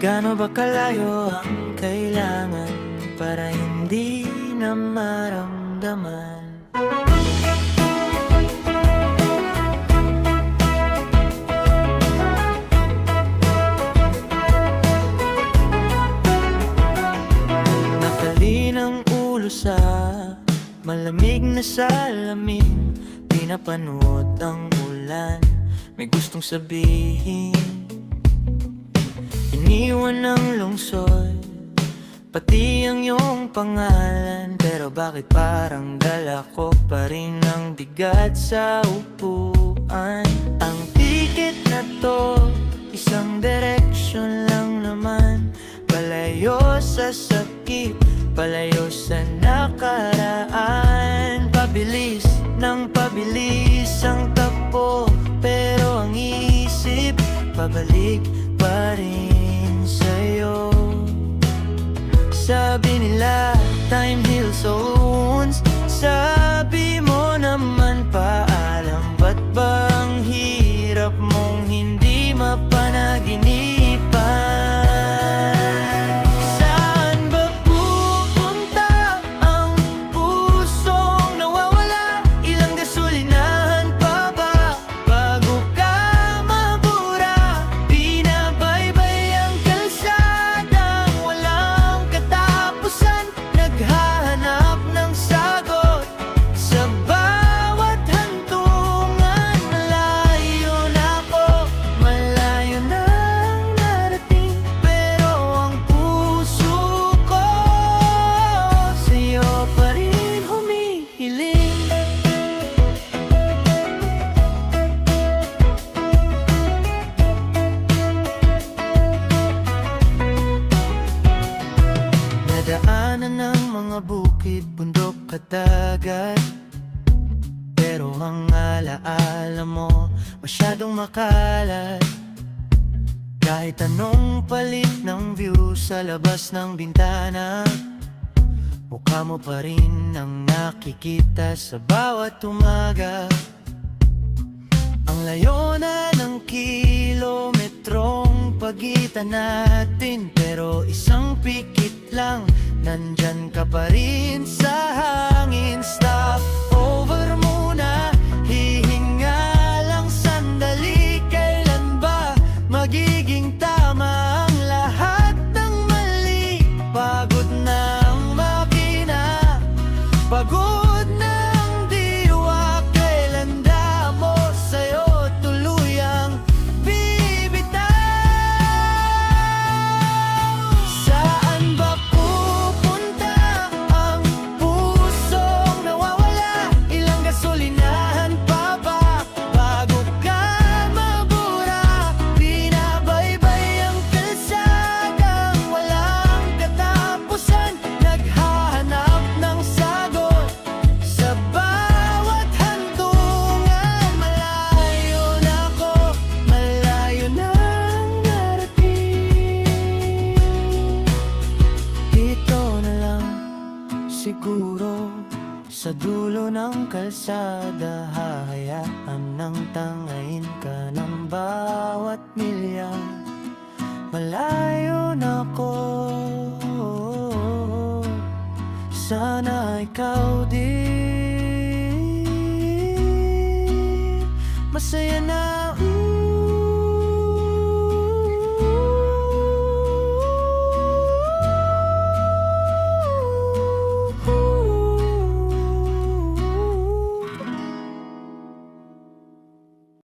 Gaano ba kalayo ang kailangan para hindi na maramdaman? Nakalin ang ulo sa malamig na salamin, pinapanood ang ulan, may gustong sabihin. Iniwan ng lungsod, pati ang iyong pangalan. Pero bakit parang dala ko pa rin ang bigat sa upuan? Ang ticket na to, isang direksyon lang naman. Palayo sa sakit, palayo sa nakaraan. Pabilis ng pabilis ang takbo, pero ang isip pabalik pa rin sa'yo. Sabi nila, time heals all wounds. Sabi mo naman, paalam. Ba't ba ang hirap mong hindi mapanaginipan? Saan ba pupunta ang pusong nawawala? Ilang gasolinahan pa ba bago ka mabura? Binabaybay ang kalsadang walang katapusan, naghahanap ng sagot sa bawat hantungan. Malayo na ako, malayo na ang narating, pero ang puso ko sa'yo pa rin humihiling. Nadaanan ng mga bukid, bundok at dagat, pero ang alaala mo masyadong makalat. Kahit anong palit ng view sa labas ng bintana, mukha mo pa rin ang nakikita sa bawat umaga. Ang layo na ng kilometrong pagitan natin, pero isang pikit lang, nandyan ka pa rin sa hangin. Stop over muna, hihinga lang sandali. Kailan ba magiging tama ang lahat ng mali? Pagod na ang makina, pagod na ang diwa. Kailan mo sa'yo tuluyang bibitaw? Saan ba pupunta ang pusong nawawala? Ilang gasolinahan pa ba bago ka mabura? Binabaybay ang kalsadang walang katapusan, naghahanap ng sagot sa bawat hantungan. Malayo na ako, malayo na ang narating. Dito na lang siguro, sa dulo ng kalsada, hahayaan ng tangayin ka ng bawat milya. Malayo na ako, sana ikaw din. Masaya na